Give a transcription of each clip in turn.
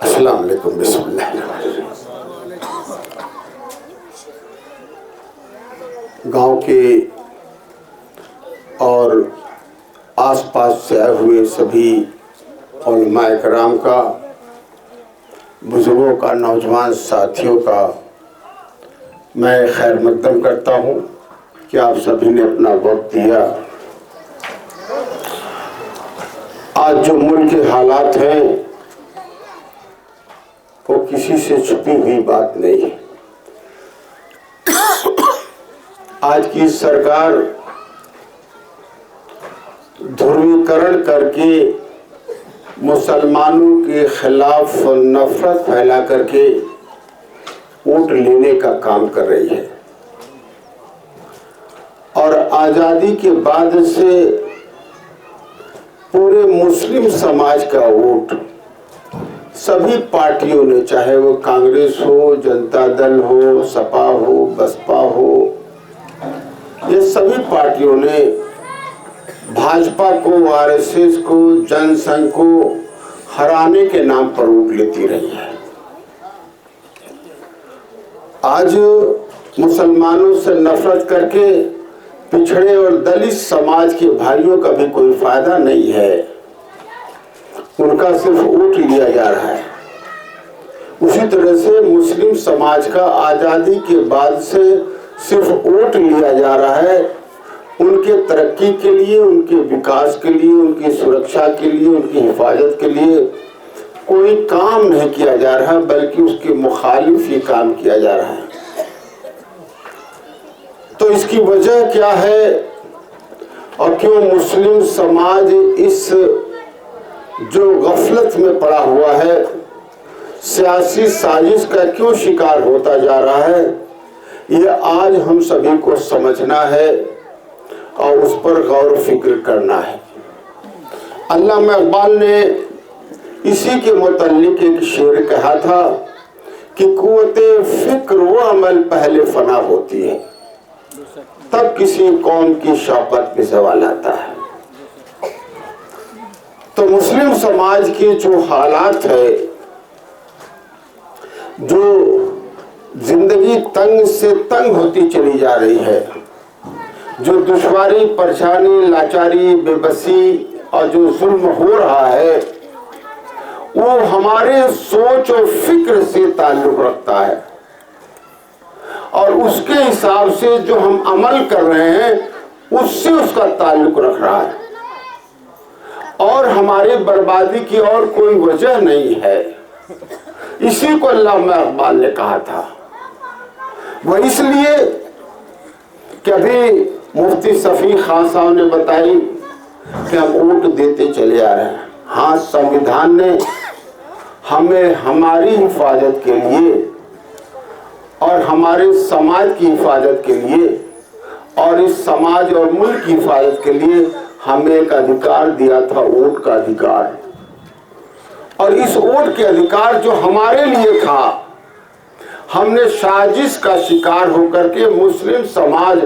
अस्सलाम वालेकुम। बिस्मिल्लाह। गांव के और आसपास से आए हुए सभी उलमाए कराम का, बुजुर्गों का, नौजवान साथियों का मैं खैर मकदम करता हूँ कि आप सभी ने अपना वक्त दिया। आज जो मुल्क के हालात हैं वो किसी से छुपी हुई बात नहीं है। आज की सरकार ध्रुवीकरण करके मुसलमानों के खिलाफ नफरत फैला करके वोट लेने का काम कर रही है और आज़ादी के बाद से पूरे मुस्लिम समाज का वोट सभी पार्टियों ने, चाहे वो कांग्रेस हो, जनता दल हो, सपा हो, बसपा हो, ये सभी पार्टियों ने भाजपा को, आरएसएस को, जनसंघ को हराने के नाम पर वोट लेती रही है। आज मुसलमानों से नफरत करके पिछड़े और दलित समाज के भाइयों का भी कोई फायदा नहीं है, उनका सिर्फ वोट लिया जा रहा है। उसी तरह से मुस्लिम समाज का आज़ादी के बाद से सिर्फ वोट लिया जा रहा है, उनके तरक्की के लिए, उनके विकास के लिए, उनकी सुरक्षा के लिए, उनकी हिफाजत के लिए कोई काम नहीं किया जा रहा, बल्कि उसके मुखालिफ ही काम किया जा रहा है। तो इसकी वजह क्या है और क्यों मुस्लिम समाज इस जो गफलत में पड़ा हुआ है, सियासी साजिश का क्यों शिकार होता जा रहा है, ये आज हम सभी को समझना है और उस पर गौर फिक्र करना है। अल्लामा इकबाल ने इसी के मुताल्लिक एक शेर कहा था कि कुव्वते फिक्र वो अमल पहले फना होती है, तब किसी कौम की शौकत पे सवाल आता है। तो मुस्लिम समाज के जो हालात है, जो जिंदगी तंग से तंग होती चली जा रही है, जो दुश्वारी, परेशानी, लाचारी, बेबसी और जो जुल्म हो रहा है, वो हमारे सोच और फिक्र से ताल्लुक रखता है और उसके हिसाब से जो हम अमल कर रहे हैं उससे उसका ताल्लुक रख रहा है और हमारी बर्बादी की और कोई वजह नहीं है। इसी को अल्लामा इकबाल ने कहा था। वह इसलिए कि अभी मुफ्ती शफी खान साहब ने बताई कि हम वोट देते चले आ रहे हैं। हाँ, संविधान ने हमें हमारी हिफाजत के लिए और हमारे समाज की हिफाजत के लिए और इस समाज और मुल्क की हिफाजत के लिए हमें एक अधिकार दिया था, वोट का अधिकार। और इस वोट के अधिकार जो हमारे लिए था, हमने साजिश का शिकार होकर के मुस्लिम समाज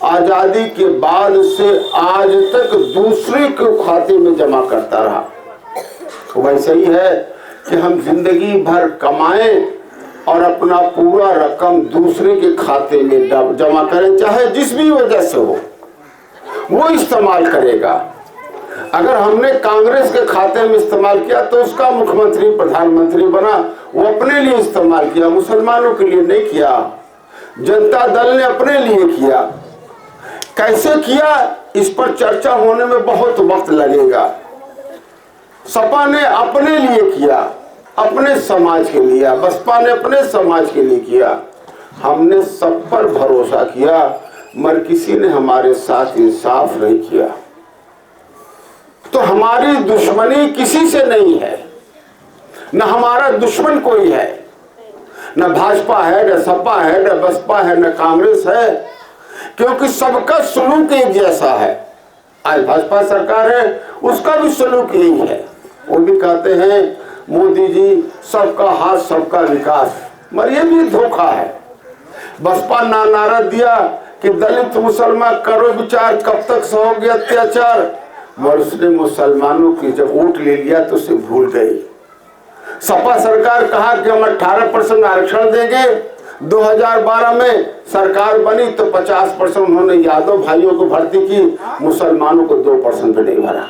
आज़ादी के बाद से आज तक दूसरे के खाते में जमा करता रहा। वैसे ही है कि हम जिंदगी भर कमाएं और अपना पूरा रकम दूसरे के खाते में जमा करें, चाहे जिस भी वजह से हो, वो इस्तेमाल करेगा। अगर हमने कांग्रेस के खाते में इस्तेमाल किया तो उसका मुख्यमंत्री, प्रधानमंत्री बना, वो अपने लिए इस्तेमाल किया, मुसलमानों के लिए नहीं किया। जनता दल ने अपने लिए किया। कैसे किया, इस पर चर्चा होने में बहुत वक्त लगेगा। सपा ने अपने लिए किया, अपने समाज के लिए, बसपा ने अपने समाज के लिए किया। हमने सब पर भरोसा किया, मगर किसी ने हमारे साथ इंसाफ नहीं किया। तो हमारी दुश्मनी किसी से नहीं है, न हमारा दुश्मन कोई है, न भाजपा है, न सपा है, न बसपा है, न कांग्रेस है, क्योंकि सबका सलूक एक जैसा है। आज भाजपा सरकार है, उसका भी सलूक यही है। वो भी कहते हैं मोदी जी सबका हाथ सबका विकास, मगर ये भी धोखा है। बसपा नारा दिया कि दलित मुसलमान करो विचार, कब तक सहोगे अत्याचार, मगर उसने मुसलमानों की जब वोट ले लिया तो उसे भूल गई। सपा सरकार कहा कि हम 18% आरक्षण देंगे। 2012 में सरकार बनी तो 50% उन्होंने यादव भाइयों को भर्ती की, मुसलमानों को 2% भी नहीं भरा।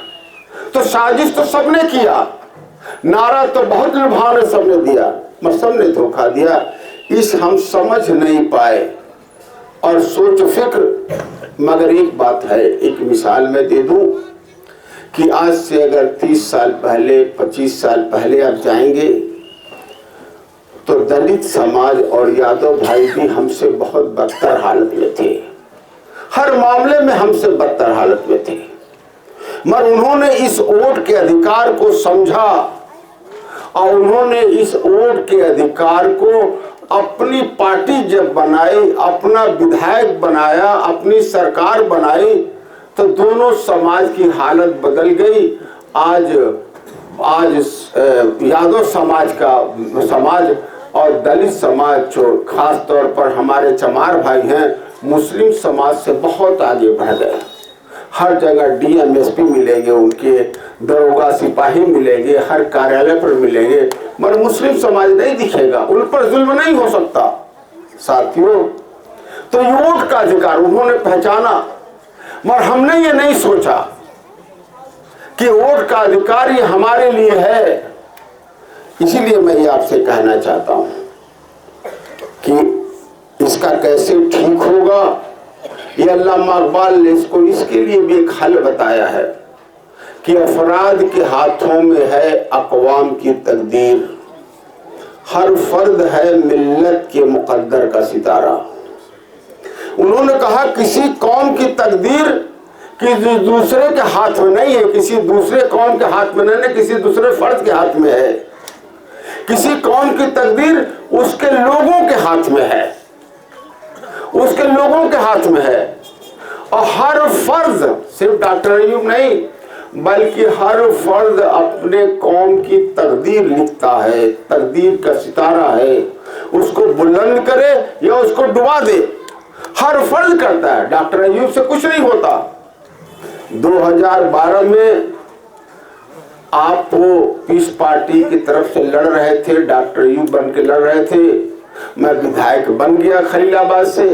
तो साजिश तो सबने किया, नारा तो बहुत लुभावने सबने दिया, मगर सबने धोखा दिया। इस हम समझ नहीं पाए और सोच फिक्र। मगर एक बात है, एक मिसाल मैं दे दूं कि आज से अगर 30 साल पहले 25 साल पहले आप जाएंगे तो दलित समाज और यादव भाई भी हमसे बहुत बदतर हालत में थे, हर मामले में हमसे बदतर हालत में थे। मगर उन्होंने इस वोट के अधिकार को समझा और उन्होंने इस वोट के अधिकार को अपनी पार्टी जब बनाई, अपना विधायक बनाया, अपनी सरकार बनाई, तो दोनों समाज की हालत बदल गई। आज यादव समाज और दलित समाज जो खास तौर पर हमारे चमार भाई हैं, मुस्लिम समाज से बहुत आगे बढ़ गए। हर जगह डीएम एसपी मिलेंगे, उनके दरोगा सिपाही मिलेंगे, हर कार्यालय पर मिलेंगे, मगर मुस्लिम समाज नहीं दिखेगा, उन पर जुल्म नहीं हो सकता साथियों। तो ये वोट का अधिकार उन्होंने पहचाना, मगर हमने ये नहीं सोचा कि वोट का अधिकार ये हमारे लिए है। इसीलिए मैं ये आपसे कहना चाहता हूं कि इसका कैसे ठीक होगा, ये अल्लामा इकबाल ने इसके लिए भी एक हल बताया है कि अफराद के हाथों में है अक़वाम की तकदीर, हर फर्द है मिल्लत के मुक़द्दर का सितारा। उन्होंने कहा किसी कौम की तकदीर किसी दूसरे के हाथ में नहीं है, किसी दूसरे कौम के हाथ में नहीं है, किसी दूसरे फर्द के हाथ में है। किसी कौम की तकदीर उसके लोगों के हाथ में है, उसके लोगों के हाथ में है। और हर फर्द, सिर्फ डॉक्टर अयूब नहीं, बल्कि हर फर्द अपने कौम की तकदीर लिखता है, तकदीर का सितारा है, उसको बुलंद करे या उसको डुबा दे, हर फर्द करता है। डॉक्टर अयूब से कुछ नहीं होता। 2012 में आप वो पीस पार्टी की तरफ से लड़ रहे थे, डॉक्टर अयूब बन के लड़ रहे थे, मैं विधायक बन गया खलीलाबाद से।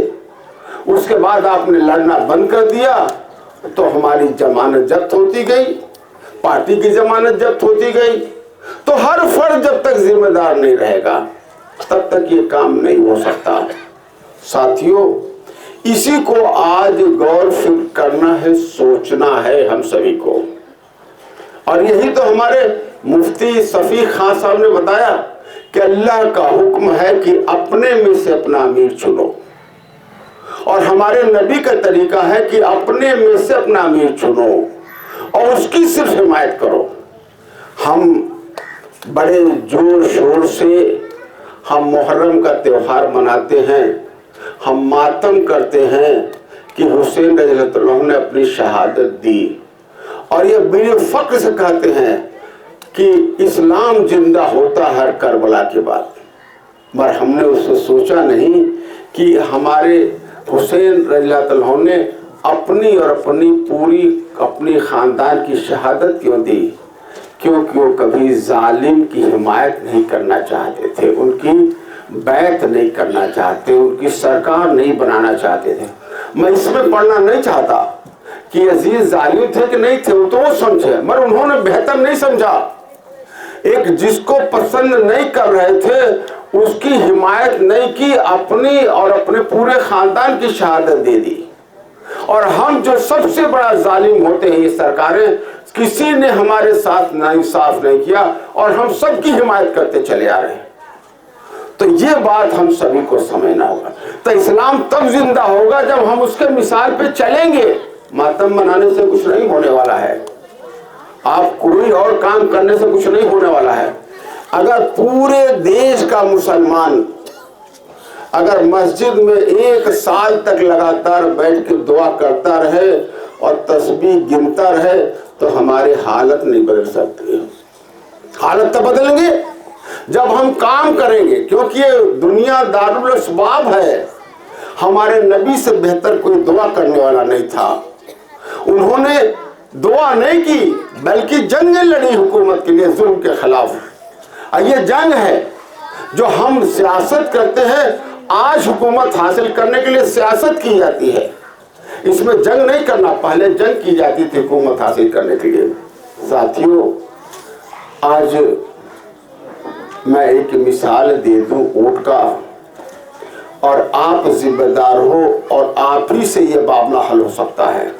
उसके बाद आपने लड़ना बंद कर दिया तो हमारी जमानत जब्त होती गई, पार्टी की जमानत जब्त होती गई। तो हर फर्द जब तक जिम्मेदार नहीं रहेगा तब तक ये काम नहीं हो सकता। साथियों, इसी को आज गौर फिक्र करना है, सोचना है हम सभी को। और यही तो हमारे मुफ्ती शफी खान साहब ने बताया कि अल्लाह का हुक्म है कि अपने में से अपना अमीर चुनो, और हमारे नबी का तरीका है कि अपने में से अपना अमीर चुनो और उसकी सिर्फ हिमायत करो। हम बड़े जोर शोर से हम मुहर्रम का त्योहार मनाते हैं, हम मातम करते हैं कि हुसैन रज़ियल्लाहु अन्हु ने अपनी शहादत दी, और ये बड़े फख्र से कहते हैं कि इस्लाम जिंदा होता है करबला के बाद। मगर हमने उससे सोचा नहीं कि हमारे हुसैन रज़ियल्लाहु अन्हु ने अपनी और अपनी खानदान की शहादत क्यों दी? क्योंकि वो कभी जालिम की हिमायत नहीं करना चाहते थे, उनकी बैत नहीं करना चाहते, उनकी सरकार नहीं बनाना चाहते थे। मैं इसमें पढ़ना नहीं चाहता कि यजीद जालिम थे कि नहीं थे, वो तो वो समझे, मगर उन्होंने बेहतर नहीं समझा। एक जिसको पसंद नहीं कर रहे थे उसकी हिमायत नहीं की, अपनी और अपने पूरे खानदान की शहादत दे दी। और हम जो सबसे बड़ा जालिम होते हैं ये सरकारें, किसी ने हमारे साथ नाइंसाफ नहीं किया और हम सबकी हिमायत करते चले आ रहे हैं। तो ये बात हम सभी को समझना होगा। तो इस्लाम तब जिंदा होगा जब हम उसके मिसाल पे चलेंगे। मातम मनाने से कुछ नहीं होने वाला है, आप कोई और काम करने से कुछ नहीं होने वाला है। अगर पूरे देश का मुसलमान अगर मस्जिद में 1 साल तक लगातार बैठ के दुआ करता रहे और तस्बीह गिनता रहे तो हमारी हालत नहीं बदल सकती। हालत तो बदलेंगे जब हम काम करेंगे, क्योंकि ये दुनिया दारुल अस्बाब है। हमारे नबी से बेहतर कोई दुआ करने वाला नहीं था। उन्होंने दुआ नहीं की बल्कि जंग लड़ी हुकूमत के लिए, जुल्म के खिलाफ। ये जंग है जो हम सियासत करते हैं। आज हुकूमत हासिल करने के लिए सियासत की जाती है, इसमें जंग नहीं करना, पहले जंग की जाती थी हुकूमत हासिल करने के लिए। साथियों, आज मैं एक मिसाल दे दूं वोट का, और आप जिम्मेदार हो और आप ही से ये मामला हल हो सकता है।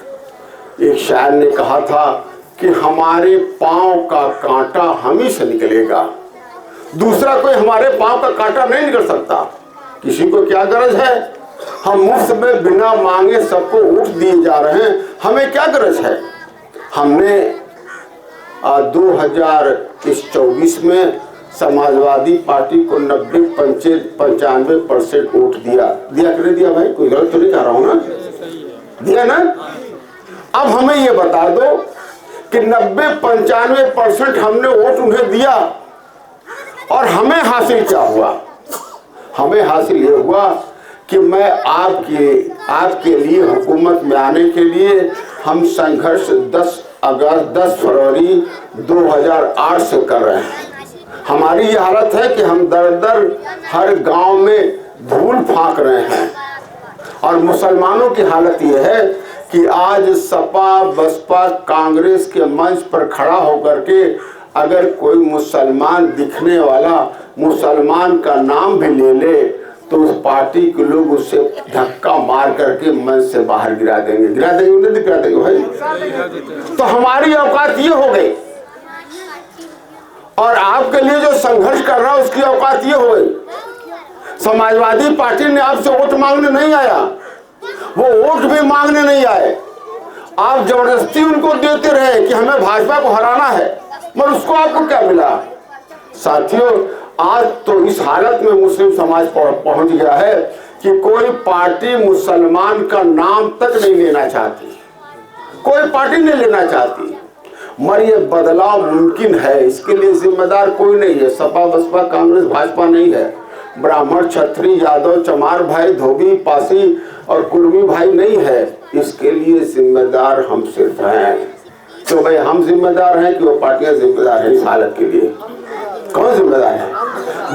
एक शायर ने कहा था कि हमारे पांव का कांटा हम ही से निकलेगा, दूसरा कोई हमारे पांव का कांटा नहीं निकल सकता। किसी को क्या गरज है, हम मुफ्त में बिना मांगे सबको वोट दिए जा रहे हैं, हमें क्या गरज है। हमने 2024 में समाजवादी पार्टी को 90-95% वोट दिया कि नहीं दिया भाई? कोई गलत तो नहीं कह रहा हूं ना? दिया ना? अब हमें ये बता दो कि 90-95% हमने वोट उन्हें दिया और हमें हासिल क्या हुआ? हमें हासिल ये हुआ कि मैं आपके लिए हुकूमत में आने के लिए हम संघर्ष 10 फरवरी 2008 से कर रहे हैं। हमारी ये हालत है कि हम दर दर हर गांव में धूल फांक रहे हैं, और मुसलमानों की हालत ये है कि आज सपा बसपा कांग्रेस के मंच पर खड़ा होकर के अगर कोई मुसलमान दिखने वाला मुसलमान का नाम भी ले ले तो उस पार्टी के लोग उससे धक्का मार करके मंच से बाहर गिरा देंगे नहीं गिरा देंगे भाई। तो हमारी औकात ये हो गई, और आपके लिए जो संघर्ष कर रहा है उसकी औकात ये हो गई। समाजवादी पार्टी ने आपसे वोट मांगने नहीं आया, वो वोट भी मांगने नहीं आए, आप जबरदस्ती उनको देते रहे कि हमें भाजपा को हराना है, मगर उसको आपको क्या मिला? साथियों, आज तो इस हालत में मुस्लिम समाज पहुंच गया है कि कोई पार्टी मुसलमान का नाम तक नहीं लेना चाहती, कोई पार्टी नहीं लेना चाहती। मगर ये बदलाव मुमकिन है, इसके लिए जिम्मेदार कोई नहीं है। सपा बसपा कांग्रेस भाजपा नहीं है, ब्राह्मण क्षत्रिय यादव चमार भाई धोबी पासी और कुर्मी भाई नहीं है। इसके लिए जिम्मेदार हम सिर्फ हैं। तो भाई हम जिम्मेदार हैं कि वो पार्टियां जिम्मेदार है इस हालत के लिए? कौन जिम्मेदार है?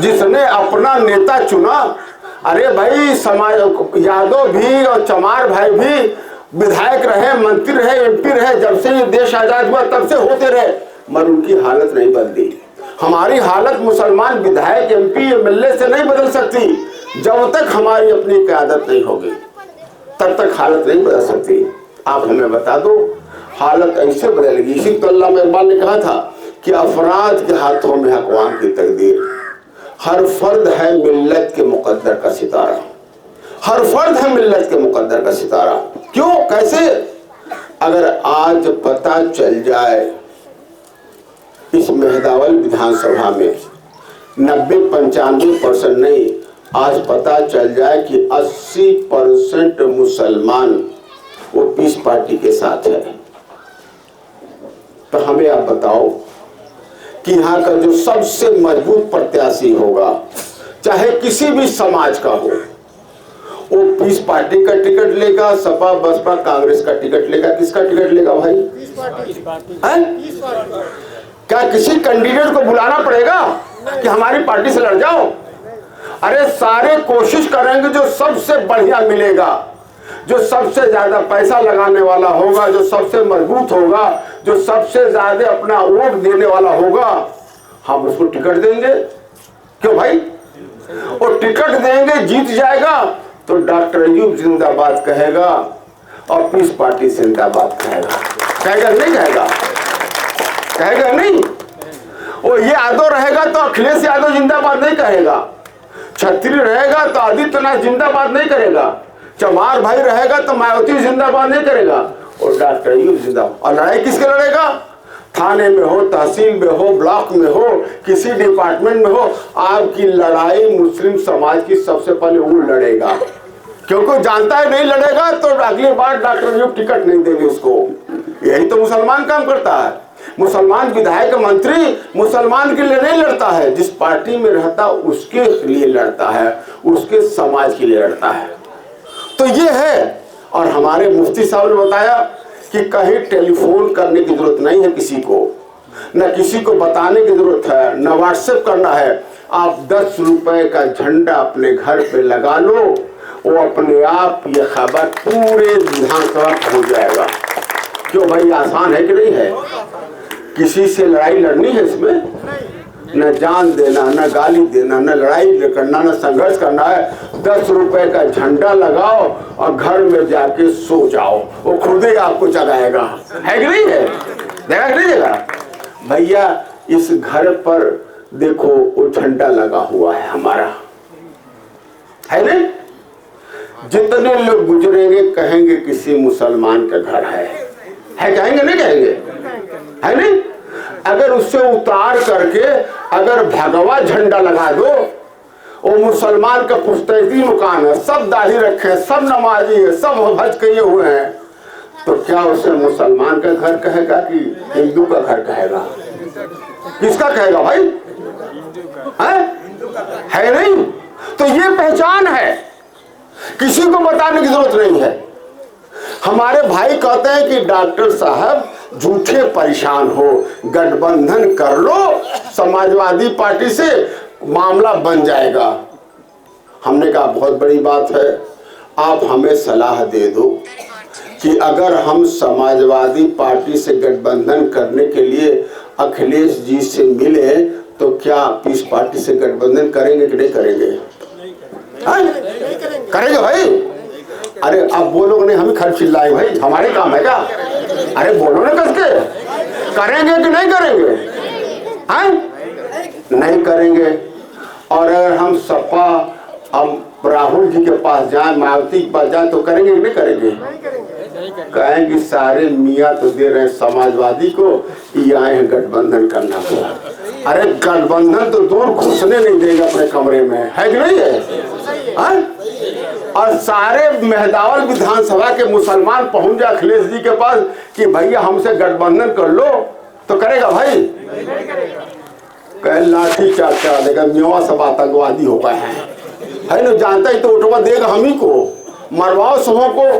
जिसने अपना नेता चुना। अरे भाई, समाज यादव भी और चमार भाई भी विधायक रहे, मंत्री रहे, एमपी रहे, जब से ये देश आजाद हुआ तब से होते रहे, मगर उनकी हालत नहीं बदली। हमारी हालत मुसलमान विधायक एमपी एमएलए से नहीं बदल सकती। जब तक हमारी अपनी क़यादत नहीं होगी तब तक हालत नहीं बदल सकती। आप हमें बता दो, हालत ऐसे बदलेगी। इसी तो अल्लामा इकबाल ने कहा था कि अफराद के हाथों में अक़वाम की तकदीर, हर फर्द है मिल्लत के मुकद्दर का सितारा, हर फर्द है मिल्लत के मुकद्दर का सितारा। क्यों, कैसे? अगर आज पता चल जाए इस मेहदावल विधानसभा में 90-95% नहीं, आज पता चल जाए कि 80% मुसलमान वो पीस पार्टी के साथ है, तो हमें आप बताओ कि यहाँ का जो सबसे मजबूत प्रत्याशी होगा, चाहे किसी भी समाज का हो, वो पीस पार्टी का टिकट लेगा, सपा बसपा कांग्रेस का टिकट लेगा? किसका टिकट लेगा भाई? क्या किसी कैंडिडेट को बुलाना पड़ेगा कि हमारी पार्टी से लड़ जाओ? अरे सारे कोशिश करेंगे जो सबसे बढ़िया मिलेगा, जो सबसे ज्यादा पैसा लगाने वाला होगा, जो सबसे मजबूत होगा, जो सबसे ज्यादा अपना वोट देने वाला होगा, हम उसको टिकट देंगे। क्यों भाई? और टिकट देंगे, जीत जाएगा तो डॉक्टर अयूब जिंदाबाद कहेगा और पीस पार्टी जिंदाबाद कहेगा। कहेगा नहीं? कहेगा नहीं? वो ये यादव रहेगा तो अखिलेश यादव जिंदाबाद नहीं कहेगा, छत्री रहेगा तो आदित्यनाथ जिंदाबाद नहीं करेगा, चमार भाई रहेगा तो मायावती जिंदाबाद नहीं करेगा, और डॉक्टर अयूब जिंदाबाद। और लड़ाई किसके लड़ेगा? थाने में हो, तहसील में हो, ब्लॉक में हो, किसी डिपार्टमेंट में हो, आपकी लड़ाई मुस्लिम समाज की सबसे पहले वो लड़ेगा, क्योंकि जानता है नहीं लड़ेगा तो अगली बार डॉक्टर अयूब टिकट नहीं देंगे उसको। यही तो मुसलमान काम करता है। मुसलमान विधायक मंत्री मुसलमान के लिए नहीं लड़ता है, जिस पार्टी में रहता उसके लिए लड़ता है, उसके समाज के लिए लड़ता है। तो ये है। और हमारे मुफ्ती साहब ने बताया कि कहीं टेलीफोन करने की जरूरत नहीं है किसी को, न किसी को बताने की जरूरत है, न व्हाट्सएप करना है। आप 10 रुपए का झंडा अपने घर पे लगा लो, वो अपने आप ये खबर पूरे विधानसभा पहुंच जाएगा। क्यों भाई, आसान है कि नहीं है? किसी से लड़ाई लड़नी है इसमें? न जान देना, न गाली देना, न लड़ाई करना, न संघर्ष करना है। 10 रुपए का झंडा लगाओ और घर में जाके सो जाओ, वो खुद ही आपको जगाएगा। है कि नहीं है? देखा कि नहीं देगा? भैया इस घर पर देखो वो झंडा लगा हुआ है हमारा, है नहीं? जितने लोग गुजरेंगे कहेंगे किसी मुसलमान का घर है कहेंगे नहीं कहेंगे? है नहीं? अगर उससे उतार करके अगर भगवा झंडा लगा दो, वो मुसलमान का पुश्तैदी मकान है, सब दाढ़ी रखे हैं, सब नमाजी है, सब हज किए हुए हैं, तो क्या उसे मुसलमान का घर कहेगा कि हिंदू का घर कहेगा? किसका कहेगा भाई? है नहीं? तो ये पहचान है, किसी को बताने की जरूरत नहीं है। हमारे भाई कहते हैं कि डॉक्टर साहब झूठे परेशान हो, गठबंधन कर लो समाजवादी पार्टी से, मामला बन जाएगा। हमने कहा बहुत बड़ी बात है, आप हमें सलाह दे दो कि अगर हम समाजवादी पार्टी से गठबंधन करने के लिए अखिलेश जी से मिले तो क्या पीस पार्टी से गठबंधन करेंगे कि नहीं करेंगे? करेंगे भाई। अरे अब बोलोगे नहीं, हम खर्च चिल्लाए भाई, हमारे काम है क्या? अरे बोलो ना कस के, करेंगे कि नहीं करेंगे? नहीं करेंगे। और अगर हम सपा हम राहुल जी के पास जाए, मायावती के पास जाए तो करेंगे कि नहीं करेंगे? कहेंगे सारे मियाँ तो दे रहे समाजवादी को, ये आए हैं गठबंधन करना को। अरे गठबंधन तो दूर घुसने नहीं देगा अपने कमरे में, है कि नहीं है? और सारे मेहदावल विधानसभा के मुसलमान पहुंच जाए अखिलेश जी के पास कि भैया हमसे गठबंधन कर लो, तो करेगा भाई? कहे लाठी चार्ज करा देगा, मेवा सब आतंकवादी हो गए हैं, है ना? जानता ही तो उठवा देगा हम ही को, मरवाओ सबों को,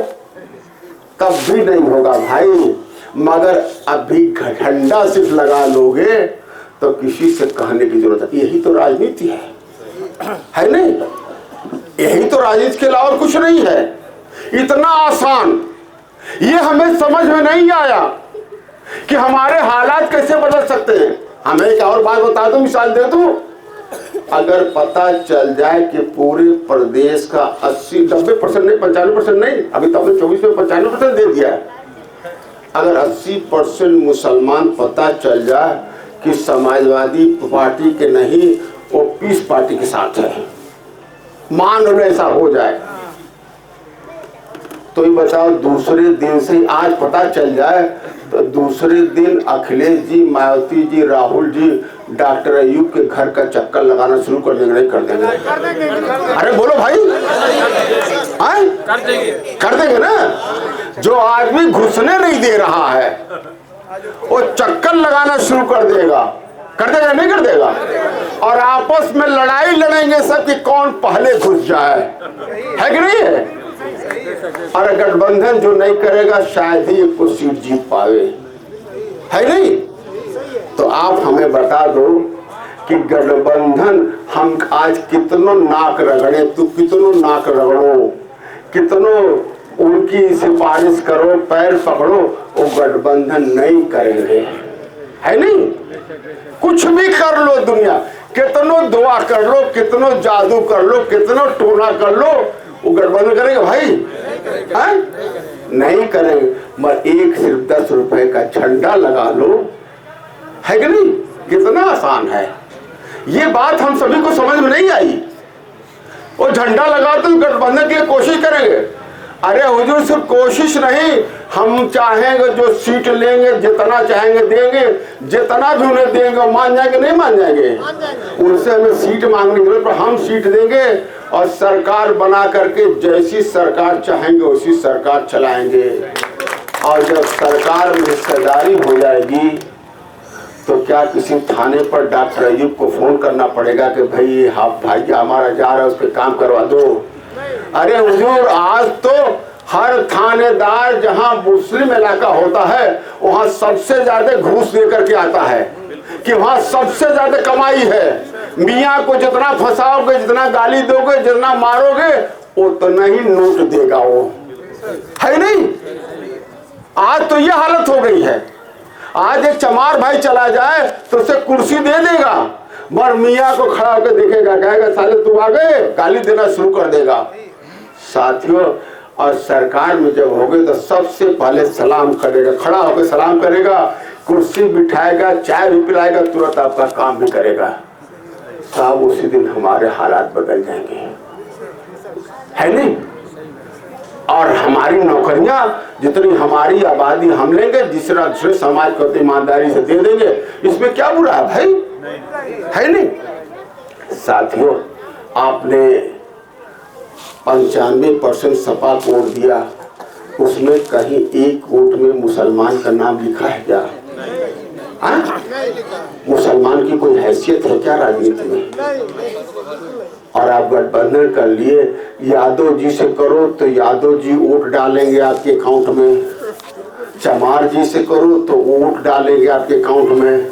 तब भी नहीं होगा भाई। मगर अभी झंडा सिर्फ लगा लोगे तो किसी से कहने की जरूरत है। यही तो राजनीति है नहीं? यही तो राजनीति के अलावा और कुछ नहीं है। इतना आसान, ये हमें समझ में नहीं आया कि हमारे हालात कैसे बदल सकते हैं। हमें एक और बात बता दूं, मिसाल दे दूं, अगर पता चल जाए कि पूरे प्रदेश का 80-90% नहीं, 95% नहीं, अभी तो आपने 24 में 95% दे दिया है। अगर 80% मुसलमान पता चल जाए कि समाजवादी पार्टी के नहीं, वो पीस पार्टी के साथ है, मान लो ऐसा हो जाए, तो ये बताओ दूसरे दिन से, आज पता चल जाए तो दूसरे दिन अखिलेश जी, मायावती जी, राहुल जी डॉक्टर अयूब के घर का चक्कर लगाना शुरू कर देंगे? नहीं कर देंगे? अरे बोलो भाई, कर देंगे ना। जो आदमी घुसने नहीं दे रहा है वो चक्कर लगाना शुरू कर देगा नहीं कर देगा? और आपस में लड़ाई लड़ेंगे सब कि कौन पहले घुस जाए, है कि नहीं है? और गठबंधन जो नहीं करेगा शायद ही एक सीट जीत पावे, है नहीं? तो आप हमें बता दो कि गठबंधन, हम आज कितनों नाक रगड़े, तू कितनों नाक रगड़ो, कितनों उनकी सिफारिश करो, पैर पकड़ो, वो गठबंधन नहीं करेंगे, है नहीं? कुछ भी कर लो दुनिया, कितनों दुआ कर लो, कितनों जादू कर लो, कितनों टोना कर लो, वो गठबंधन करेंगे भाई? नहीं करेंगे। मगर एक सिर्फ 10 रुपए का झंडा लगा लो, है कि नहीं? कितना आसान है। ये बात हम सभी को समझ में नहीं आई। वो झंडा लगा तो गठबंधन के लिए कोशिश करेंगे। अरे हुजूर सिर्फ कोशिश नहीं, हम चाहेंगे जो सीट लेंगे, जितना चाहेंगे देंगे, जितना भी उन्हें देंगे मान जाएंगे, नहीं मान जाएंगे? उनसे हमें सीट मांगने की जरूरत, पर हम सीट देंगे और सरकार बना करके जैसी सरकार चाहेंगे वैसी सरकार चलाएंगे। और जब सरकार में हिस्सेदारी हो जाएगी तो क्या किसी थाने पर डॉक्टर अयूब को फोन करना पड़ेगा कि भाई भाई हमारा जा रहा है, उस पर काम करवा दो? अरे हुजूर आज तो हर थानेदार जहां मुस्लिम इलाका होता है वहां सबसे ज्यादा घूस लेकर के आता है कि वहां सबसे ज्यादा कमाई है। मियाँ को जितना फंसाओगे, जितना गाली दोगे, जितना मारोगे, उतना ही नोट देगा वो, है नहीं? आज तो ये हालत हो गई है। आज एक चमार भाई चला जाए तो उसे कुर्सी दे देगा, मगर मियाँ को खड़ा होकर देखेगा, कहेगा साले तू आ गए, गाली देना शुरू कर देगा। साथियों, और सरकार में जब हो गए तो सबसे पहले सलाम करेगा, खड़ा होकर सलाम करेगा, कुर्सी बिठाएगा, चाय भी पिलाएगा, तुरंत आपका काम भी करेगा। साहब उसी दिन हमारे हालात बदल जाएंगे, है नहीं? और हमारी नौकरियां जितनी हमारी आबादी हम लेंगे, दूसरे समाज को ईमानदारी से दे देंगे, इसमें क्या बुरा है भाई, है नहीं? साथियों, आपने 95% सपा को वोट दिया, उसमें कहीं एक वोट में मुसलमान का नाम लिखा है क्या? मुसलमान की कोई हैसियत है क्या राजनीति में? और आप गठबंधन कर लिए, यादव जी से करो तो यादव जी वोट डालेंगे आपके अकाउंट में, चमार जी से करो तो वोट डालेंगे आपके अकाउंट में,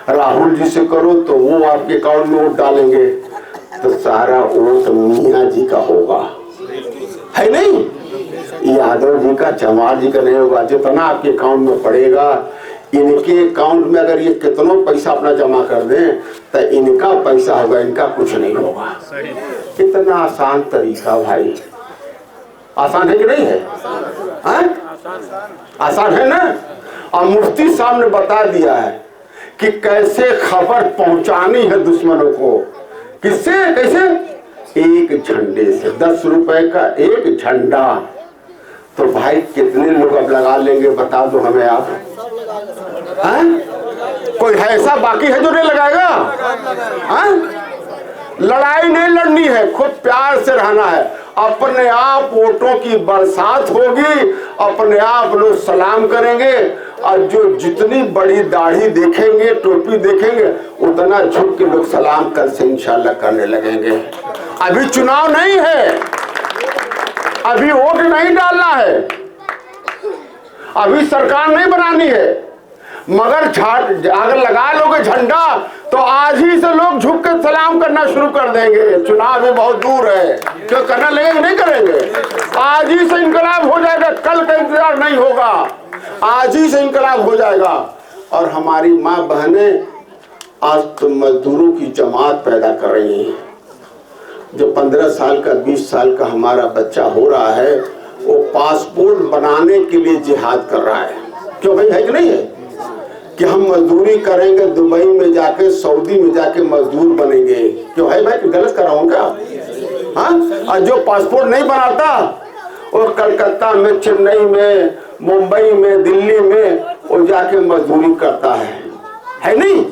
राहुल जी से करो तो वो आपके अकाउंट में वोट डालेंगे, तो सारा वोट मियाँ जी का होगा, है नहीं? यादव जी का, चमार जी का नहीं होगा। जितना आपके अकाउंट में पड़ेगा, इनके अकाउंट में अगर ये कितना पैसा अपना जमा कर दें तो इनका पैसा होगा, इनका कुछ नहीं होगा। इतना आसान तरीका भाई, आसान है कि नहीं है? आसान है ना? और मुफ्ती साहब ने बता दिया है कि कैसे खबर पहुंचानी है दुश्मनों को। किससे? कैसे? एक झंडे से। 10 रुपए का एक झंडा, तो भाई कितने लोग अब लगा लेंगे बता दो हमें आप? कोई है ऐसा बाकी है जो नहीं लगाएगा? लड़ाई नहीं लड़नी है, खुद प्यार से रहना है। अपने आप वोटों की बरसात होगी, अपने आप लोग सलाम करेंगे, और जो जितनी बड़ी दाढ़ी देखेंगे, टोपी देखेंगे, उतना झुक के लोग सलाम कल से इंशाल्लाह करने लगेंगे। अभी चुनाव नहीं है, अभी वोट नहीं डालना है, अभी सरकार नहीं बनानी है, मगर अगर लगा लोगे झंडा तो आज ही से लोग झुक के सलाम करना शुरू कर देंगे। चुनाव भी बहुत दूर है, क्यों करना लगेंगे? नहीं करेंगे। आज ही से इंकलाब हो जाएगा, कल का इंतजार नहीं होगा, आज ही से इंकलाब हो जाएगा। और हमारी माँ बहनें आज तो मजदूरों की जमात पैदा कर रही हैं। जो 15 साल का 20 साल का हमारा बच्चा हो रहा है, वो पासपोर्ट बनाने के लिए जिहाद कर रहा है। क्यों भाई, है कि नहीं है? कि हम मजदूरी करेंगे, दुबई में जाके, सऊदी में जाके मजदूर बनेंगे। क्यों है भाई, गलत कर रहा हूँ क्या? हाँ, और जो पासपोर्ट नहीं बनाता वो कलकत्ता में, चेन्नई में, मुंबई में, दिल्ली में वो जाके मजदूरी करता है नहीं?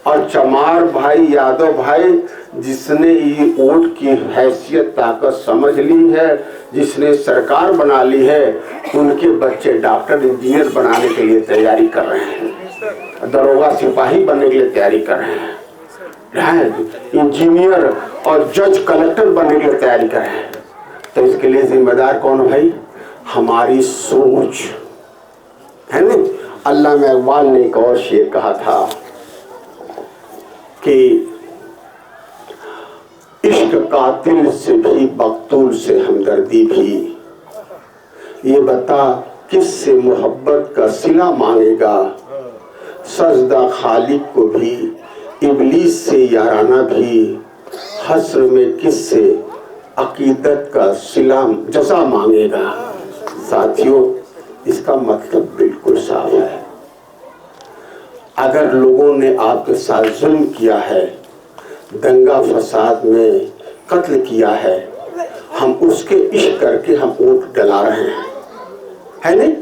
और चमार भाई, यादव भाई, जिसने ये वोट की हैसियत ताकत समझ ली है, जिसने सरकार बना ली है, उनके बच्चे डॉक्टर इंजीनियर बनाने के लिए तैयारी कर रहे हैं, दरोगा सिपाही बनने के लिए तैयारी कर रहे हैं, इंजीनियर और जज कलेक्टर बनने के लिए तैयारी कर रहे हैं। तो इसके लिए जिम्मेदार कौन भाई? हमारी सोच, है ना? अल्लामा इकबाल ने एक और शेर कहा था कि इश्क कातिल से भी, मकतूल से हमदर्दी भी, ये बता किससे मोहब्बत का सिला मांगेगा, सजदा खालिक को भी, इबलीस से याराना भी, हस्र में किससे अकीदत का सिला जज़ा मांगेगा। साथियों, इसका मतलब बिल्कुल साफ है। अगर लोगों ने आपके साथ जुल्म किया है, दंगा फसाद में कत्ल किया है, हम उसके इश्क करके हम वोट डला रहे हैं, है नहीं?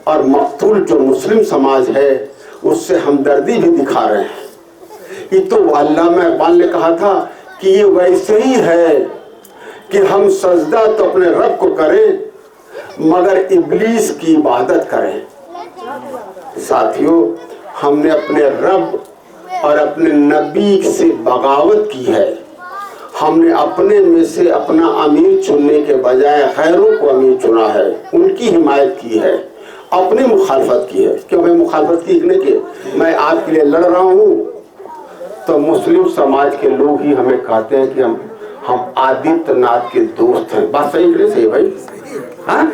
और मकतूल जो मुस्लिम समाज है उससे हमदर्दी भी दिखा रहे हैं। ये तो अल्लामा इकबाल ने कहा था कि ये वैसे ही है कि हम सजदा तो अपने रब को करें मगर इब्लीस की इबादत करें। साथियों, हमने अपने रब और अपने नबी से बगावत की है, हमने अपने में से अपना अमीर चुनने के बजाय गैरों को अमीर चुना है, उनकी हिमायत की है, अपनी मुखालफत की है। क्यों मैं मुखालफत की नहीं की, मैं आपके लिए लड़ रहा हूँ तो मुस्लिम समाज के लोग ही हमें कहते हैं कि हम आदित्यनाथ के दोस्त हैं। बात सही नहीं सही भाई? हाँ,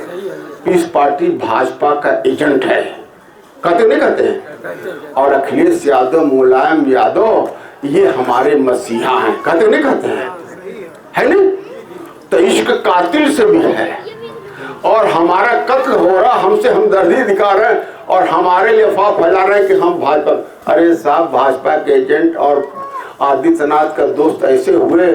पीस पार्टी भाजपा का एजेंट है, कहते नहीं कहते हैं? और अखिलेश यादव, मुलायम यादव ये हमारे मसीहा हैं, कहते नहीं कहते हैं? है नहीं? तो इश्क कातिल से भी है और हमारा कत्ल हो रहा, हमसे हमदर्दी दिखा रहे हैं और हमारे लिए अफवाह फैला रहे हैं कि हम भाजपा। अरे साहब, भाजपा के एजेंट और आदित्यनाथ का दोस्त ऐसे हुए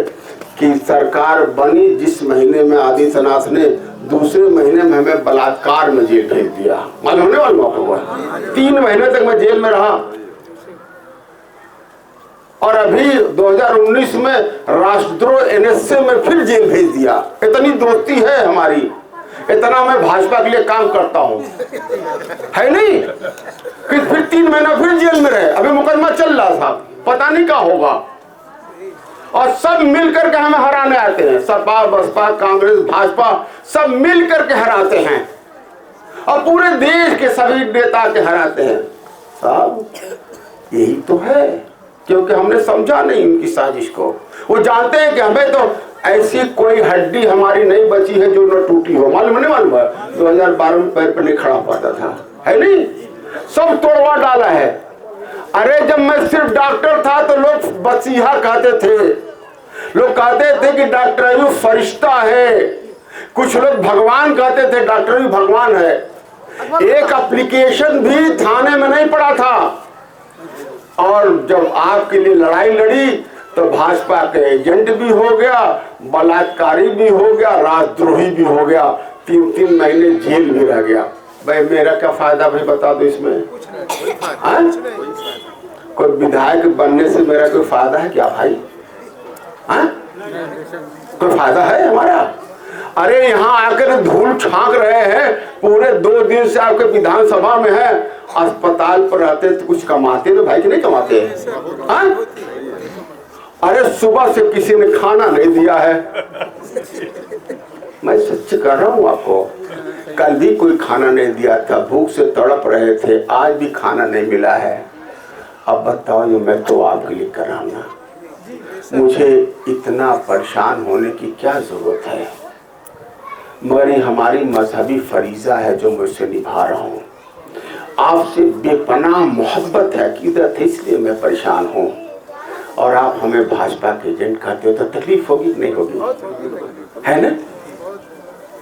कि सरकार बनी जिस महीने में आदित्यनाथ ने, दूसरे महीने में हमें बलात्कार में जेल भेज दिया। मालूम होने वाला आपको, 3 महीने तक मैं जेल में रहा और अभी 2019 में राष्ट्रद्रोह NSA में फिर जेल भेज दिया। इतनी दोस्ती है हमारी, इतना मैं भाजपा के लिए काम करता हूं, है नहीं? फिर 3 महीना फिर जेल में रहे। अभी मुकदमा चल रहा था, पता नहीं क्या होगा। और सब मिलकर के हमें हराने आते हैं, सपा, बसपा, कांग्रेस, भाजपा सब मिलकर के हराते हैं और पूरे देश के सभी नेता के हराते हैं। साहब यही तो है, क्योंकि हमने समझा नहीं उनकी साजिश को। वो जानते हैं कि हमें तो ऐसी कोई हड्डी हमारी नहीं बची है जो न टूटी हो। मालूम नहीं मालूम है? 2012 में पैर पर नहीं खड़ा पाता था, है नहीं? सब तोड़वा डाला है। अरे जब मैं सिर्फ डॉक्टर था तो लोग मसीहा कहते थे, लोग कहते थे कि डॉक्टर अयूब फरिश्ता है, कुछ लोग भगवान कहते थे, डॉक्टर अयूब भगवान है। एक एप्लीकेशन भी थाने में नहीं पड़ा था और जब आपके लिए लड़ाई लड़ी तो भाजपा के एजेंट भी हो गया, बलात्कारी भी हो गया, राजद्रोही भी हो गया, 3-3 महीने जेल भी रह गया। भाई मेरा क्या फायदा भाई बता दो इसमें? कोई विधायक बनने से मेरा कोई फायदा है क्या भाई? कोई फायदा है हमारा? अरे यहाँ आकर धूल छांक रहे हैं, पूरे 2 दिन से आपके विधानसभा में है, अस्पताल पर रहते तो कुछ कमाते तो भाई कि नहीं कमाते? अरे सुबह से किसी ने खाना नहीं दिया है, मैं सच कर रहा हूँ आपको। कल भी कोई खाना नहीं दिया था, भूख से तड़प रहे थे, आज भी खाना नहीं मिला है। अब बताओ ये मैं तो आपके लिए कर रहा हूँ ना, मुझे इतना परेशान होने की क्या जरूरत है? मगर हमारी मजहबी फरीजा है जो मुझसे निभा रहा हूँ। आपसे बेपनाह मोहब्बत है, अकीदत है, इसलिए मैं परेशान हूँ। और आप हमें भाजपा के एजेंट कहते हो तो तकलीफ होगी नहीं होगी? है ना?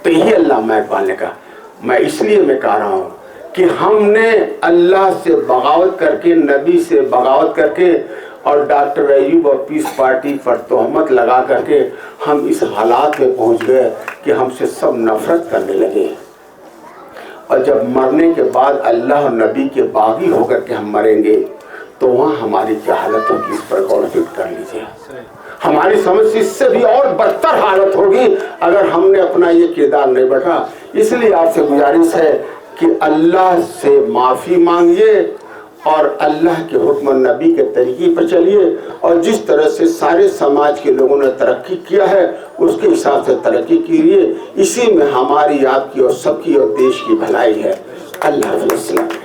तो यही अल्लाह मेहरबान का मैं इसलिए मैं कह रहा हूँ कि हमने अल्लाह से बगावत करके, नबी से बगावत करके और डॉक्टर अयूब और पीस पार्टी पर तोहमत लगा करके हम इस हालात में पहुंच गए कि हमसे सब नफरत करने लगे। और जब मरने के बाद अल्लाह और नबी के बागी होकर के हम मरेंगे तो वहाँ हमारी क्या हालत होगी, इस पर गौर कर लीजिए। हमारी समझ से इससे भी और बदतर हालत होगी अगर हमने अपना ये किरदार नहीं बैठा। इसलिए आपसे गुजारिश है कि अल्लाह से माफ़ी मांगिए और अल्लाह के हुक्म नबी के तरीके पर चलिए और जिस तरह से सारे समाज के लोगों ने तरक्की किया है उसके हिसाब से तरक्की कीजिए। इसी में हमारी, आपकी और सबकी और देश की भलाई है। अल्लाह हाफ़िज़।